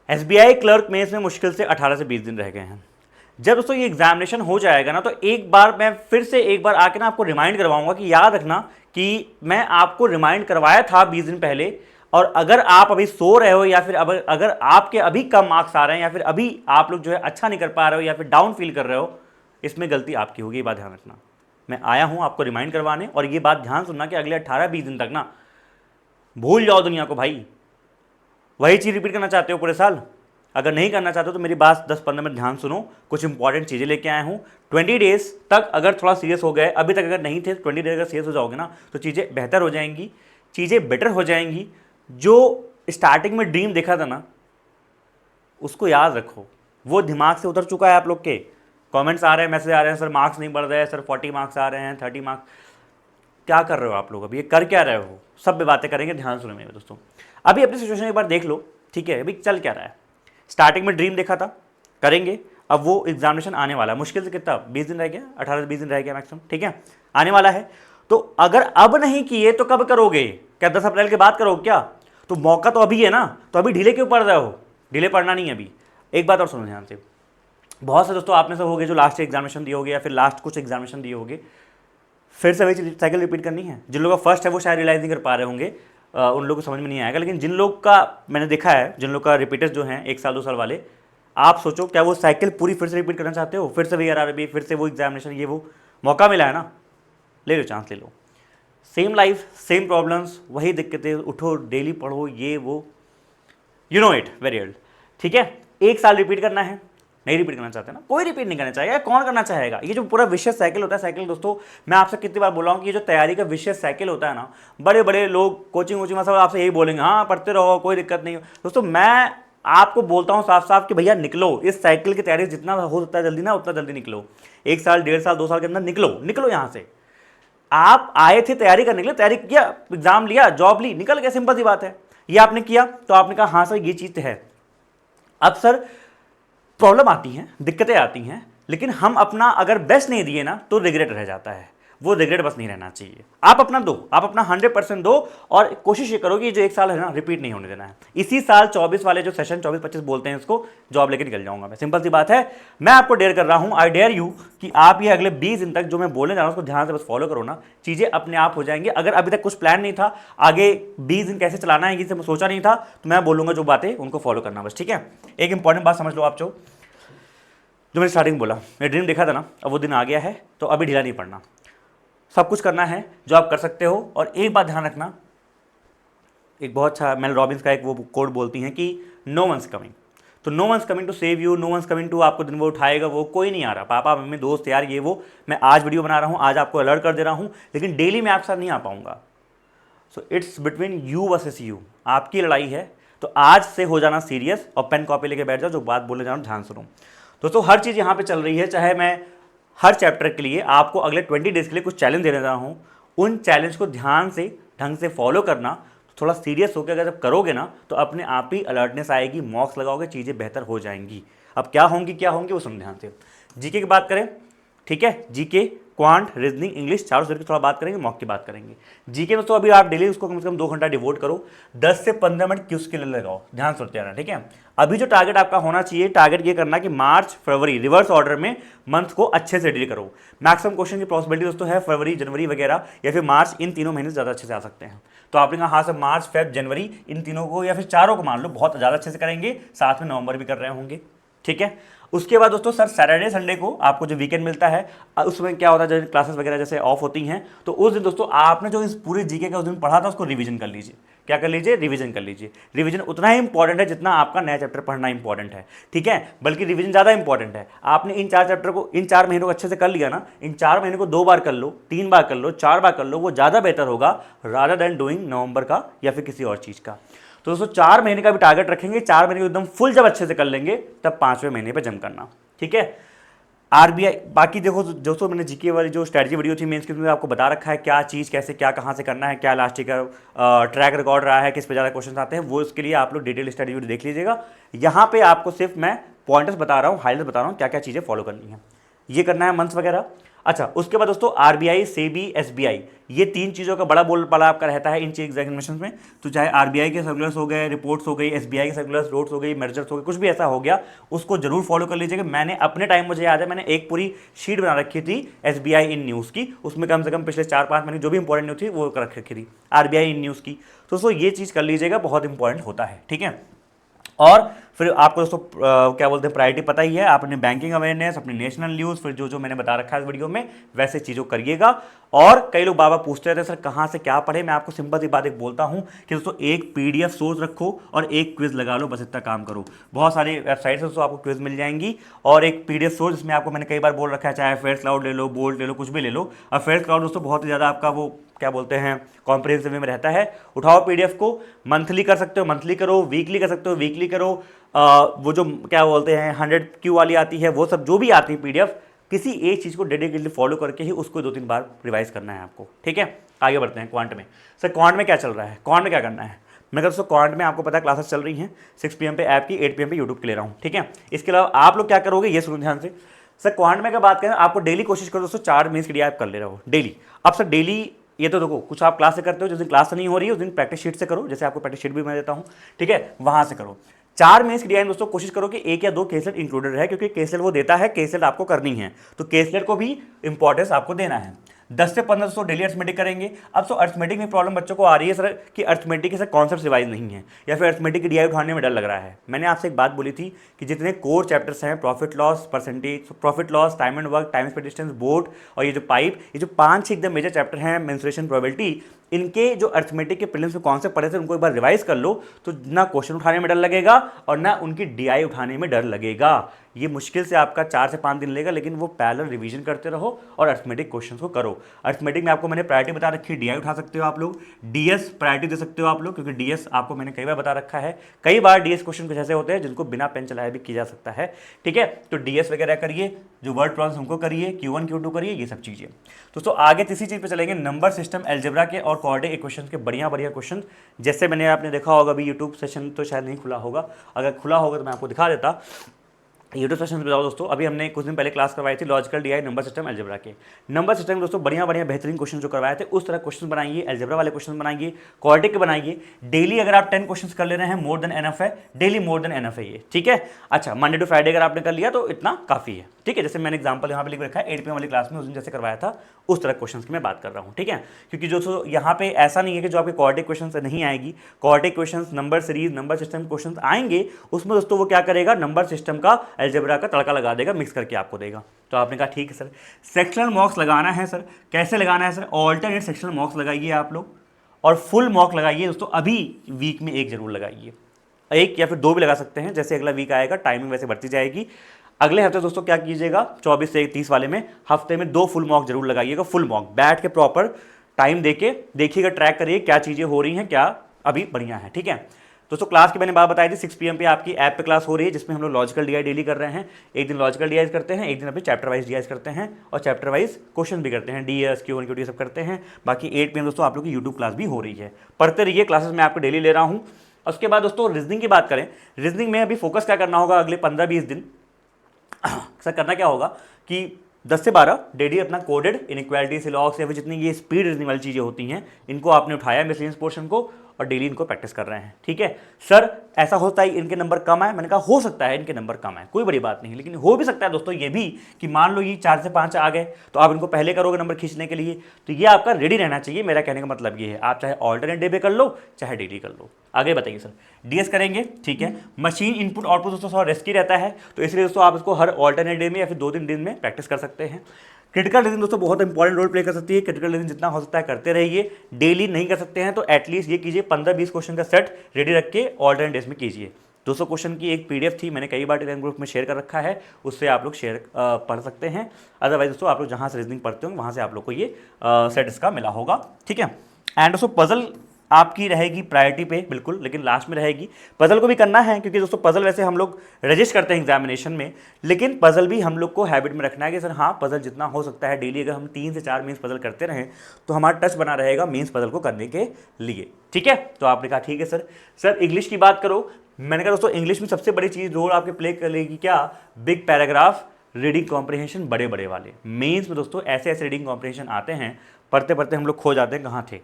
SBI clerk में इसमें मुश्किल से 18 से 20 दिन रह गए हैं। जब दोस्तों ये एग्जामिनेशन हो जाएगा ना, तो एक बार मैं फिर से एक बार आके ना आपको रिमाइंड करवाऊंगा कि याद रखना कि मैं आपको रिमाइंड करवाया था 20 दिन पहले, और अगर आप अभी सो रहे हो या फिर अगर आपके अभी कम मार्क्स आ रहे हैं या फिर अभी आप लोग जो है अच्छा नहीं कर पा रहे हो या फिर डाउन फील कर रहे हो, इसमें गलती आपकी होगी, ये बात ध्यान रखना। मैं आया हूं आपको रिमाइंड करवाने, और ये बात ध्यान सुनना कि अगले 18-20 दिन तक ना भूल जाओ दुनिया को भाई। वही चीज़ रिपीट करना चाहते हो पूरे साल? अगर नहीं करना चाहते हो तो मेरी बात 10-15 मिनट ध्यान सुनो, कुछ इंपॉर्टेंट चीज़ें लेके आया हूँ। 20 डेज तक अगर थोड़ा सीरियस हो गए, अभी तक अगर नहीं थे, 20 डेज अगर सीरियस हो जाओगे ना तो चीज़ें बेहतर हो जाएंगी, चीज़ें बेटर हो जाएंगी। जो स्टार्टिंग में ड्रीम देखा था ना, उसको याद रखो, वो दिमाग से उतर चुका है आप लोग के। कमेंट्स आ रहे हैं, मैसेज आ रहे हैं, सर मार्क्स नहीं बढ़ रहे हैं, सर 40 मार्क्स आ रहे हैं, 30 मार्क्स। क्या कर रहे हो आप लोग अभी, ये कर क्या रहे हो? सब पे बातें करेंगे, ध्यान सुनो मेरे दोस्तों। अभी अपनी सिचुएशन एक बार देख लो, ठीक है? अभी चल क्या रहा है? स्टार्टिंग में ड्रीम देखा था, करेंगे। अब वो एग्जामिनेशन आने वाला है, मुश्किल से कितना 20 दिन रह गया, 18 से 20 दिन रह गया मैक्सिमम, ठीक है? आने वाला है। तो अगर अब नहीं किए तो कब करोगे? क्या 10 अप्रैल के बाद करोगे क्या? तो मौका तो अभी है ना, तो अभी ढीले क्यों पड़ रहे हो? ढीले पड़ना नहीं है अभी। एक बात और सुनो ध्यान से, बहुत से दोस्तों आप में से होगे जो लास्ट एग्जामिनेशन दिए होगे या फिर लास्ट कुछ एग्जामिनेशन दिए होगे, फिर से वही साइकिल रिपीट करनी है। जिन लोगों का फर्स्ट है वो शायद रियलाइज नहीं कर पा रहे होंगे, उन लोगों को समझ में नहीं आएगा, लेकिन जिन लोग का मैंने देखा है, जिन लोग का रिपीटर्स जो हैं 1 साल 2 साल वाले, आप सोचो क्या वो साइकिल पूरी फिर से रिपीट करना चाहते हो? फिर से वही आरआरबी, फिर से वो एग्जामिनेशन, ये वो मौका मिला है ना, ले लो, चांस ले लो। सेम लाइफ, सेम प्रॉब्लम्स, वही दिक्कतें, उठो डेली पढ़ो, ये वो, you know it very well, ठीक है? 1 साल रिपीट करना है, नहीं रिपीट करना चाहते ना, कोई रिपीट नहीं करना चाहेगा, कौन करना चाहेगा? ये जो पूरा विशेष साइकिल होता है, साइकिल दोस्तों मैं आपसे कितनी बार बोल रहा हूँ कि ये जो तैयारी का विशेष साइकिल होता है ना, बड़े बड़े लोग कोचिंग वोचिंग सब आपसे यही बोलेंगे, हाँ पढ़ते रहो, कोई दिक्कत नहीं। दोस्तों मैं आपको बोलता हूँ साफ साफ कि भैया निकलो इस साइकिल की तैयारी, जितना हो सकता है जल्दी ना उतना जल्दी निकलो। 1 साल 1.5 साल 2 साल के अंदर निकलो यहाँ से। आप आए थे तैयारी करने के लिए, तैयारी किया, एग्जाम लिया, जॉब ली, निकल गए, सिंपल सी बात है। ये आपने किया तो आपने कहा हाँ सर ये चीज़ है। अब सर प्रॉब्लम आती हैं, दिक्कतें आती हैं, लेकिन हम अपना अगर बेस्ट नहीं दिए ना तो रिग्रेट रह जाता है। वो रिग्रेट बस नहीं रहना चाहिए। आप अपना दो, आप अपना 100% दो, और कोशिश ये करो कि जो 1 साल है ना रिपीट नहीं होने देना है। इसी साल 24 वाले जो सेशन 24-25 बोलते हैं इसको, जॉब लेके निकल जाऊंगा मैं, सिंपल सी बात है। मैं आपको डेयर कर रहा हूं, आई डेयर यू, कि आप ये अगले 20 दिन तक जो मैं बोलने जा रहा हूं उसको ध्यान से बस फॉलो करो ना, चीजें अपने आप हो जाएंगी। अगर अभी तक कुछ प्लान नहीं था, आगे 20 दिन कैसे चलाना है ये सोचा नहीं था, तो मैं बोलूंगा जो बातें उनको फॉलो करना बस, ठीक है? एक इंपॉर्टेंट बात समझ लो आप, जो मैंने स्टार्टिंग बोला, मैं ड्रीम देखा था ना, अब वो दिन आ गया है, तो अभी ढीला नहीं पड़ना, सब कुछ करना है जो आप कर सकते हो। और एक बात ध्यान रखना, एक बहुत अच्छा मेल रॉबिन्स का एक वो कोड बोलती हैं कि नो वंस कमिंग, तो no one's coming to save you, no one's coming to आपको दिन वो उठाएगा, वो कोई नहीं आ रहा, पापा मम्मी दोस्त यार ये वो। मैं आज वीडियो बना रहा हूँ, आज आपको अलर्ट कर दे रहा हूँ, लेकिन डेली मैं आपके साथ नहीं आ पाऊंगा। So it's between you versus you, आपकी लड़ाई है। तो आज से हो जाना सीरियस और पेन कॉपी लेके बैठ जाओ, जो बात बोलने जा रहा हूँ ध्यान सुनो। दोस्तों हर चीज़ यहाँ पे चल रही है, चाहे मैं हर चैप्टर के लिए आपको अगले 20 डेज के लिए कुछ चैलेंज देने जा रहा हूँ, उन चैलेंज को ध्यान से ढंग से फॉलो करना, थोड़ा सीरियस होकर अगर जब करोगे ना तो अपने आप ही अलर्टनेस आएगी, मॉक्स लगाओगे, चीज़ें बेहतर हो जाएंगी। अब क्या होंगी वो समझ ध्यान से। जीके की बात करें, ठीक है? जीके, क्वांट, रीजनिंग, इंग्लिश, चारों सब्जेक्ट की थोड़ा बात करेंगे, मॉक की बात करेंगे। जीके में तो अभी आप डेली उसको कम से कम 2 घंटा डिवोट करो, 10 से 15 मिनट क्यूज के लिए लगाओ, ध्यान सुनते रहना, ठीक है? अभी जो टारगेट आपका होना चाहिए, टारगेट ये करना कि मार्च फरवरी रिवर्स ऑर्डर में मंथ को अच्छे से डील करो। मैक्सिमम क्वेश्चन की पॉसिबिलिटी दोस्तों है फरवरी, जनवरी वगैरह या फिर मार्च, इन तीनों महीने ज़्यादा अच्छे से आ सकते हैं। तो आपने कहा हाँ सर मार्च, फेब, जनवरी, इन तीनों को या फिर चारों को मान लो बहुत ज़्यादा अच्छे से करेंगे, साथ में नवंबर भी कर रहे होंगे, ठीक है? उसके बाद दोस्तों सर सैटरडे संडे को आपको जो वीकेंड मिलता है, उसमें क्या होता है, जब क्लासेस वगैरह जैसे ऑफ होती हैं, तो उस दिन दोस्तों आपने जो इस पूरे जीके का उस दिन पढ़ा था उसको रिवीजन कर लीजिए। क्या कर लीजिए? रिवीजन कर लीजिए। रिवीजन उतना ही इंपॉर्टेंट है जितना आपका नया चैप्टर पढ़ना इंपॉर्टेंट है, ठीक है? बल्कि रिवीजन ज़्यादा इंपॉर्टेंट है। आपने इन 4 चैप्टर को इन 4 महीनों को अच्छे से कर लिया ना, इन 4 महीने को 2 बार कर लो, 3 बार कर लो, 4 बार कर लो, वो ज़्यादा बेहतर होगा रादर देन डूइंग नवंबर का या फिर किसी और चीज़ का। तो दोस्तों 4 महीने का भी टारगेट रखेंगे, 4 महीने को एकदम फुल जब अच्छे से कर लेंगे तब 5वें महीने पर जम करना, ठीक है? आरबीआई, बाकी देखो दोस्तों मैंने जीके वाली जो स्ट्रैटेजी वीडियो थी मेंस की में आपको बता रखा है क्या चीज़ कैसे क्या कहाँ से करना है, क्या लास्ट का ट्रैक रिकॉर्ड रहा है, किस पे ज़्यादा क्वेश्चन आते हैं, वो इसके लिए आप लोग डिटेल स्टडी वीडियो देख लीजिएगा। यहाँ पे आपको सिर्फ मैं पॉइंटर्स बता रहा हूँ, हाईलाइट बता रहा हूँ क्या क्या चीज़ें फॉलो करनी है। ये करना है मंथ्स वगैरह। अच्छा, उसके बाद दोस्तों आरबीआई, सेबी, एसबीआई, ये तीन चीज़ों का बड़ा बोलबाला आपका रहता है इन चीज एग्जामिनेशन में। तो चाहे आरबीआई के सर्कुलर्स हो गए, रिपोर्ट्स हो गई, एसबीआई के सर्कुलर्स, नोट्स हो गई, मर्जर्स हो गए, कुछ भी ऐसा हो गया, उसको जरूर फॉलो कर लीजिएगा। मैंने अपने टाइम, मुझे याद है, मैंने एक पूरी शीट बना रखी थी एसबीआई इन न्यूज़ की, उसमें कम से कम पिछले 4-5 महीने जो भी इंपॉर्टेंट न्यूज़ थी वो कर रखी थी आरबीआई इन न्यूज़ की। तो दोस्तों ये चीज़ कर लीजिएगा, बहुत इंपॉर्टेंट होता है, ठीक है। और फिर आपको दोस्तों क्या बोलते हैं, प्रायोरिटी पता ही है, आपने बैंकिंग अवेयरनेस, अपनी नेशनल न्यूज़, फिर जो जो मैंने बता रखा है इस वीडियो में वैसे चीज़ों करिएगा। और कई लोग बाबा पूछते रहते हैं सर कहाँ से क्या पढ़े, मैं आपको सिंपल सी बात एक बोलता हूँ कि दोस्तों एक पीडीएफ सोच रखो और एक क्विज लगा लो, बस इतना काम करो। बहुत सारी वेबसाइट से दोस्तों आपको क्विज मिल जाएंगी, और एक पीडीएफ सोच जिसमें आपको मैंने कई बार बोल रखा है, चाहे फेयर्स क्लाउड ले लो, बोल्ट ले लो, कुछ भी ले लो। और फेयर्स क्लाउड दोस्तों बहुत ही ज़्यादा आपका वो क्या बोलते हैं कॉम्प्रिहेंसिव में रहता है। उठाओ पीडीएफ को, मंथली कर सकते हो मंथली करो, वीकली कर सकते हो वीकली करो, वो जो क्या बोलते हैं 100 क्यू वाली आती है, वो सब जो भी आती है पीडीएफ, किसी एक चीज़ को डेडिकेटली फॉलो करके ही उसको 2-3 बार रिवाइज करना है आपको, ठीक है। आगे बढ़ते हैं क्वांट में। सर क्वांट में क्या चल रहा है, क्वांट में क्या करना है। मैं दोस्तों क्वांट में आपको पता है क्लासेस चल रही हैं 6 PM पे ऐप की, 8 PM पे यूट्यूब के ले रहा हूँ, ठीक है। इसके अलावा आप लोग क्या करोगे ये सुनो ध्यान से। सर क्वांट में क्या बात करें, आपको डेली कोशिश करो दोस्तों 4 मेंस के लिए आप कर ले रहे हो डेली। अब सर डेली ये तो देखो कुछ आप क्लास से करते हो, जिस दिन क्लास नहीं हो रही है उस दिन प्रैक्टिस शीट से करो, जैसे आपको प्रैक्टिस शीट भी मैं देता हूँ, ठीक है, वहां से करो। 4 मेंस की डिजाइन दोस्तों कोशिश करो कि 1 या 2 केसलेट इंक्लूडेड है, क्योंकि केसलेट वो देता है, केसलेट आपको करनी है, तो केसलेट को भी इंपॉर्टेंस आपको देना है। 10 से 15 दोस्तों डेली अर्थमेटिक करेंगे। अब तो अर्थमेटिक में प्रॉब्लम बच्चों को आ रही है सर कि अर्थमेटिक के सर कॉन्सेप्ट रिवाइज नहीं है, या फिर अर्थमेटिक की डीआई उठाने में डर लग रहा है। मैंने आपसे एक बात बोली थी कि जितने कोर चैप्टर्स हैं, profit loss, percentage, profit loss, time and work, time speed distance, boat, और ये जो पाइप, ये जो 5-6 एकदम मेजर चैप्टर हैं, मेंसुरेशन, प्रोबेबिलिटी, इनके जो अर्थमेटिक के प्रीलिम्स में कॉन्सेप्ट पढ़े थे उनको एक बार रिवाइज कर लो, तो ना क्वेश्चन उठाने में डर लगेगा और ना उनकी डीआई उठाने में डर लगेगा। ये मुश्किल से आपका 4 से 5 दिन लेगा, लेकिन वो पैरेलल रिवीजन करते रहो और अर्थमेटिक क्वेश्चन को करो। अर्थमेटिक में आपको मैंने प्रायोरिटी बता रखी है, डीआई उठा सकते हो आप लोग, डीएस प्रायोरिटी दे सकते हो आप लोग, क्योंकि डीएस आपको मैंने कई बार बता रखा है, कई बार डीएस क्वेश्चन कुछ ऐसे होते हैं जिनको बिना पेन चलाए भी किया जा सकता है, ठीक है। तो डीएस वगैरह करिए, जो वर्ड प्रॉब्लम्स उनको करिए, Q1 Q2 करिए, ये सब चीजें। दोस्तों आगे तीसरी चीज पे चलेंगे, नंबर सिस्टम, अलजेब्रा के और क्वाड्रेटिक इक्वेशन के बढ़िया बढ़िया क्वेश्चन, जैसे मैंने आपने देखा होगा अभी यूट्यूब सेशन तो शायद नहीं खुला होगा, अगर खुला होगा तो मैं आपको दिखा देता। यूट्यूब सेशन बताओ दोस्तों, अभी हमने कुछ दिन पहले क्लास करवाई थी logical DI, number system, algebra के। नंबर सिस्टम में दोस्तों बढ़िया बढ़िया बेहतरीन क्वेश्चन जो करवाए थे उस तरह क्वेश्चन बनाइए, अलजेब्रा वाले क्वेश्चन बनाइए, क्वाड्रेटिक के बनाइए। डेली अगर आप 10 क्वेश्चन कर ले रहे हैं मोर देन एनफ है, डेली मोर देन एनफ है ये, ठीक है। अच्छा, मंडे टू फ्राइडे अगर आपने कर लिया तो इतना काफी है, ठीक है। जैसे मैंने एग्जाम्पल यहाँ पे लिख रखा है 8 PM वाली क्लास में उस दिन जैसे करवाया था उस तरह क्वेश्चन की मैं बात कर रहा हूँ, ठीक है। क्योंकि जो यहाँ पे ऐसा नहीं है कि जो आपके क्वाड्रेटिक क्वेश्चन नहीं आएगी, quadratic question, number series, number system question आएंगे, उसमें दोस्तों वो क्या करेगा, नंबर सिस्टम का, अलजेब्रा का तड़का लगा देगा, मिक्स करके आपको देगा। तो आपने कहा ठीक है सर, सेक्शनल मॉक्स लगाना है सर, कैसे लगाना है सर, ऑल्टरनेट सेक्शनल मॉक्स लगाइए आप लोग, और फुल मॉक लगाइए दोस्तों। अभी वीक में एक जरूर लगाइए, 1 या फिर 2 भी लगा सकते हैं, जैसे अगला वीक आएगा टाइमिंग वैसे बढ़ती जाएगी। अगले हफ्ते दोस्तों क्या कीजिएगा, 24 से 30 वाले में हफ्ते में 2 फुल मॉक जरूर लगाइएगा, फुल मॉक बैठ के प्रॉपर टाइम देके देखिएगा, ट्रैक करिए क्या चीज़ें हो रही हैं, क्या अभी बढ़िया है, ठीक है। दोस्तों क्लास की मैंने बात बताई थी 6 PM पे आपकी ऐप पे क्लास हो रही है, जिसमें हम लोग लॉजिकल डीआई डेली कर रहे हैं। एक दिन लॉजिकल डीआई करते हैं, एक दिन अभी चैप्टर वाइज डीआई करते हैं, और चैप्टर वाइज क्वेश्चन भी करते हैं, डीएस, Q1 Q2 सब करते हैं। बाकी 8 PM दोस्तों आप लोग की यूट्यूब क्लास भी हो रही है, पढ़ते रहिए, क्लासेस में आपको डेली ले रहा हूँ। उसके बाद दोस्तों रीजनिंग की बात करें, रीजनिंग में अभी फोकस क्या करना होगा अगले 15-20 दिन सर, करना क्या होगा कि 10 से 12 डेली अपना कोडेड इनइक्वालिटी, सिलॉक्स या फिर जितनी ये स्पीड रीजनिंग वाली चीज़ें होती हैं इनको आपने उठाया मिसलेनियस पोर्शन को, और डेली इनको प्रैक्टिस कर रहे हैं, ठीक है। सर ऐसा होता है इनके नंबर कम आए, मैंने कहा हो सकता है इनके नंबर कम आए, कोई बड़ी बात नहीं, लेकिन हो भी सकता है दोस्तों ये भी कि मान लो ये 4 से 5 आ गए तो आप इनको पहले करोगे नंबर खींचने के लिए, तो ये आपका रेडी रहना चाहिए। मेरा कहने का मतलब ये है, आप चाहे ऑल्टरनेट डे पे कर लो चाहे डेली कर लो। आगे बताइए सर, डीएस करेंगे, ठीक है। मशीन इनपुट आउटपुट दोस्तों थोड़ा रिस्की रहता है, तो इसलिए दोस्तों आप इसको हर ऑल्टरनेट डे में या फिर 2-3 दिन में प्रैक्टिस कर सकते हैं। क्रिटिकल रीजनिंग दोस्तों बहुत इंपॉर्टेंट रोल प्ले कर सकती है, क्रिटिकल रीजनिंग जितना हो सकता है करते रहिए, डेली नहीं कर सकते हैं तो एटलीस्ट ये कीजिए 15-20 क्वेश्चन का सेट रेडी रख के ऑल्टरनेट डेज में कीजिए। 200 क्वेश्चन की एक पीडीएफ थी, मैंने कई बार टेलीग्राम ग्रुप में शेयर कर रखा है, उससे आप लोग शेयर पढ़ सकते हैं। अदरवाइज दोस्तों आप लोग जहाँ से रीजनिंग पढ़ते होंगे वहाँ से आप लोग को ये सेट इसका मिला होगा, ठीक है। एंड दोस्तों पजल आपकी रहेगी प्रायोरिटी पे बिल्कुल, लेकिन लास्ट में रहेगी। पजल को भी करना है क्योंकि दोस्तों पजल वैसे हम लोग रजिस्ट करते हैं एग्जामिनेशन में, लेकिन पजल भी हम लोग को हैबिट में रखना है कि सर हाँ पजल जितना हो सकता है डेली अगर हम 3 से 4 मीन्स पजल करते रहें तो हमारा टच बना रहेगा मीन्स पजल को करने के लिए, ठीक है। तो आपने कहा ठीक है सर इंग्लिश की बात करो। मैंने कहा दोस्तों इंग्लिश में सबसे बड़ी चीज़ रोल आपके प्ले करेगी क्या, बिग पैराग्राफ, रीडिंग कॉम्प्रिहेंशन बड़े बड़े वाले। मेंस में दोस्तों ऐसे ऐसे रीडिंग कॉम्प्रिहेंशन आते हैं, पढ़ते पढ़ते हम लोग खो जाते हैं कहाँ थे,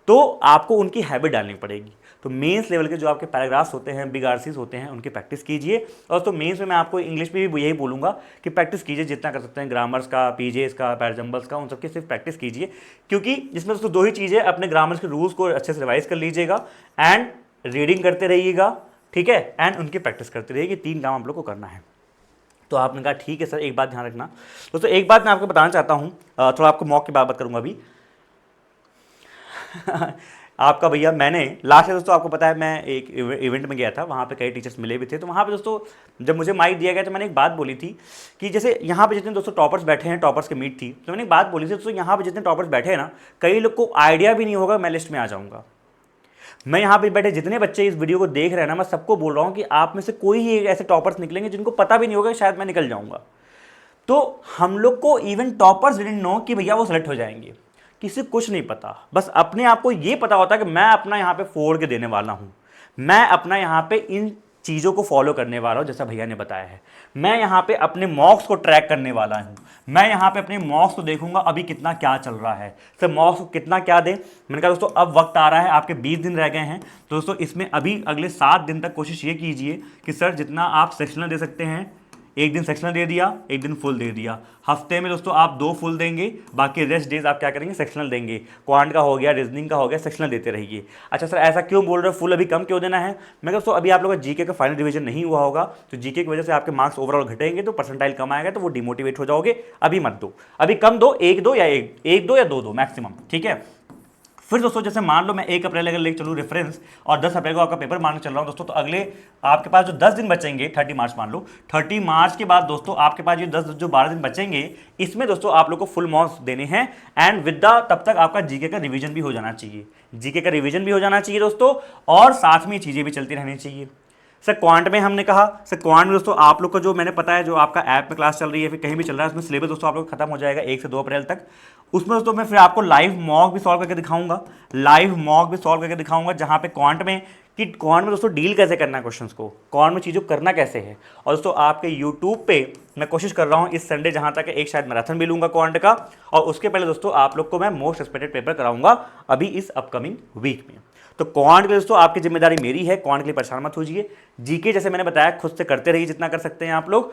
तो आपको उनकी हैबिट डालनी पड़ेगी। तो मेंस लेवल के जो आपके पैराग्राफ्स होते हैं, बिग आरसीज होते हैं, उनकी प्रैक्टिस कीजिए। और तो मेंस में मैं आपको इंग्लिश में भी यही बोलूँगा कि प्रैक्टिस कीजिए जितना कर सकते हैं, ग्रामर्स का, पीजेस का, पैराजम्बल्स का, उन सबकी सिर्फ प्रैक्टिस कीजिए, क्योंकि इसमें दोस्तों दो ही चीज़ें, अपने ग्रामर्स के रूल्स को अच्छे से रिवाइज कर लीजिएगा एंड रीडिंग करते रहिएगा, ठीक है, एंड उनकी प्रैक्टिस करते रहिए। 3 काम आप लोग को करना है। तो आपने कहा ठीक है सर, एक बात ध्यान रखना दोस्तों, एक बात मैं आपको बताना चाहता हूँ, थोड़ा आपको मॉक की बात करूँगा अभी। आपका भैया, मैंने लास्ट ईयर दोस्तों आपको पता है मैं एक इवेंट में गया था, वहाँ पे कई टीचर्स मिले भी थे। तो वहाँ पे दोस्तों जब मुझे माइक दिया गया तो मैंने एक बात बोली थी कि जैसे यहाँ पे जितने दोस्तों टॉपर्स बैठे हैं, टॉपर्स की मीट थी, तो मैंने एक बात बोली थी दोस्तों, यहाँ पे जितने टॉपर्स बैठे हैं ना, कई लोग को आइडिया भी नहीं होगा मैं लिस्ट में आ जाऊँगा। मैं यहाँ पे बैठे जितने बच्चे इस वीडियो को देख रहे हैं ना, मैं सबको बोल रहा हूँ कि आप में से कोई ही ऐसे टॉपर्स निकलेंगे जिनको पता भी नहीं होगा शायद मैं निकल जाऊँगा। तो हम लोग को इवन टॉपर्स डिडंट नो कि भैया वो सेलेक्ट हो जाएंगे, किसी कुछ नहीं पता। बस अपने आप को ये पता होता है कि मैं अपना यहाँ पे फोड़ के देने वाला हूँ, मैं अपना यहाँ पे इन चीज़ों को फॉलो करने वाला हूँ जैसा भैया ने बताया है, मैं यहाँ पे अपने मॉक्स को ट्रैक करने वाला हूँ, मैं यहाँ पे अपने मॉक्स को देखूंगा अभी कितना क्या चल रहा है, सर मॉक्स को कितना क्या दें। मैंने कहा दोस्तों अब वक्त आ रहा है, आपके 20 दिन रह गए हैं, तो दोस्तों इसमें अभी अगले 7 दिन तक कोशिश ये कीजिए कि सर जितना आप सेक्शनल दे सकते हैं, एक दिन सेक्शनल दे दिया, एक दिन फुल दे दिया, हफ्ते में दोस्तों आप 2 फुल देंगे, बाकी रेस्ट डेज आप क्या करेंगे, सेक्शनल देंगे। क्वांट का हो गया, रीजनिंग का हो गया, सेक्शनल देते रहिए। अच्छा सर ऐसा क्यों बोल रहे हो, फुल अभी कम क्यों देना है? मैं दोस्तों अभी आप लोगों का जीके का फाइनल रिवीजन नहीं हुआ होगा, तो जीके की वजह से आपके मार्क्स ओवरऑल घटेंगे, तो परसेंटाइल कम आएगा, तो वो डिमोटिवेट हो जाओगे। अभी मत दो, अभी कम दो, 1 दो या 2 दो मैक्सिमम, ठीक है। फिर दोस्तों जैसे मान लो मैं 1 अप्रैल अगर लेके चलूँ रेफरेंस और 10 अप्रैल को आपका पेपर मान के चल रहा हूँ दोस्तों, तो अगले आपके पास जो 10 दिन बचेंगे, 30 मार्च मान लो, 30 मार्च के बाद दोस्तों आपके पास ये 12 दिन बचेंगे, इसमें दोस्तों आप लोग को फुल मार्क्स देने हैं एंड विद द तब तक आपका जीके का रिवीजन भी हो जाना चाहिए, जीके का रिवीजन भी हो जाना चाहिए दोस्तों, और साथ में चीज़ें भी चलती रहनी चाहिए। सर क्वांट में हमने कहा, सर क्वांट में दोस्तों आप लोग को जो मैंने पता है, जो आपका ऐप में क्लास चल रही है, फिर कहीं भी चल रहा है, उसमें सिलेबस दोस्तों आप लोग खत्म हो जाएगा 1 से 2 अप्रैल तक। उसमें दोस्तों मैं फिर आपको लाइव मॉक भी सॉल्व करके दिखाऊंगा, जहाँ पे क्वांट में कि क्वांट में दोस्तों डील कैसे करना है क्वेश्चंस को, क्वांट में चीज़ों करना कैसे है। और दोस्तों आपके यूट्यूब पे मैं कोशिश कर रहा हूँ इस संडे जहाँ तक एक शायद मैराथन भी लूँगा क्वांट का, और उसके पहले दोस्तों आप लोग को मैं मोस्ट एक्सपेक्टेड पेपर कराऊंगा अभी इस अपकमिंग वीक में। तो क्वांट के दोस्तों आपकी जिम्मेदारी मेरी है, क्वांट के लिए परेशान मत होइए। जीके जैसे मैंने बताया खुद से करते रहिए जितना कर सकते हैं आप लोग।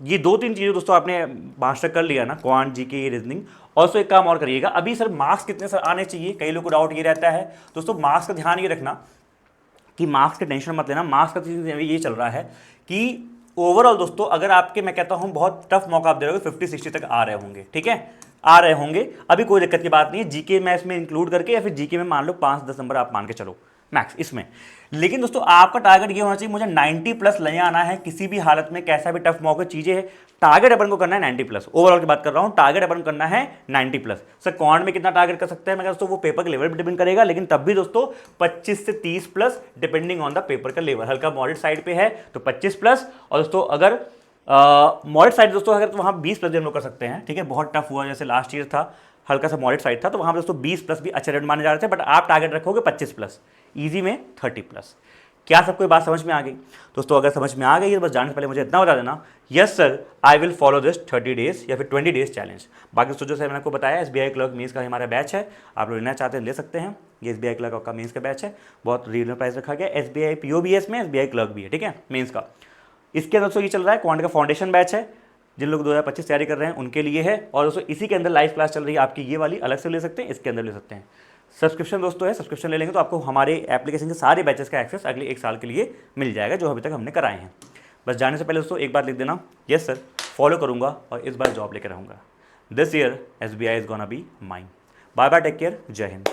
ये 2-3 चीज़ें दोस्तों आपने मास्टर कर लिया ना, क्वांट, जीके, रीजनिंग। और तो एक काम और करिएगा, अभी सर मार्क्स कितने सर आने चाहिए, कई लोगों को डाउट ये रहता है दोस्तों। मार्क्स का ध्यान ये रखना कि मार्क्स की टेंशन मत लेना। मार्क्स का ये चल रहा है कि ओवरऑल दोस्तों अगर आपके, मैं कहता हूँ बहुत टफ मौका आप दे रहे हो, 50-60 तक आ रहे होंगे, ठीक है, आ रहे होंगे, अभी कोई दिक्कत की बात नहीं है। जीके में इसमें इंक्लूड करके या फिर जीके में मान लो 5-10 नंबर आप मान के चलो मैक्स इसमें। लेकिन दोस्तों आपका टारगेट ये होना चाहिए मुझे 90+ ले आना है किसी भी हालत में, कैसा भी टफ मौके चीजें है, टारगेट अपन को करना है 90+। ओवरऑल की बात कर रहा हूं, टारगेट अपन को करना है 90+। सर क्वांट में कितना टारगेट कर सकते हैं, मैं दोस्तों वो पेपर के लेवल पर डिपेंड करेगा, लेकिन तब भी दोस्तों 25 से 30+ डिपेंडिंग ऑन द पेपर का लेवल। हल्का मॉडरेट साइड पे है तो 25+, और दोस्तों अगर मॉडरेट साइड दोस्तों अगर तो वहाँ 20+ भी हम लोग कर सकते हैं, ठीक है। बहुत टफ हुआ जैसे लास्ट ईयर था, हल्का सा मॉडरेट साइड था, तो वहाँ पर दोस्तों 20+ भी अच्छे रेट माने जा रहे थे, बट आप टारगेट रखोगे 25+, ईजी में 30+। क्या सबको बात समझ में आ गई दोस्तों? अगर समझ में आ गई तो बस जाने से पहले मुझे इतना बता देना, yes sir I will follow this 30 days या फिर 20 डेज चैलेंज। बाकी दोस्तों जो सर मैंने आपको बताया, SBI क्लर्क मीन्स का हमारा बैच है, आप लोग लेना चाहते हैं ले सकते हैं। ये SBI क्लर्क का मीन्स का बैच है, बहुत रीजनेबल प्राइस रखा गया। SBI POBS में SBI क्लर्क भी है, ठीक है, मीन्स का। इसके अंदर दोस्तों ये चल रहा है क्वांट का फाउंडेशन बैच है, जिन लोग 2025 तैयारी कर रहे हैं उनके लिए है। और दोस्तों इसी के अंदर लाइव क्लास चल रही है आपकी, ये वाली अलग से ले सकते हैं, इसके अंदर ले सकते हैं। सब्सक्रिप्शन दोस्तों है, सब्सक्रिप्शन ले लेंगे तो आपको हमारे एप्लीकेशन के सारे बैचेस का एक्सेस अगले 1 साल के लिए मिल जाएगा, जो अभी तक हमने कराए हैं। बस जाने से पहले दोस्तों एक बार लिख देना, यस सर फॉलो करूंगा और इस बार जॉब लेकर रहूंगा। This year SBI is gonna be mine. Bye bye, take care, जय हिंद।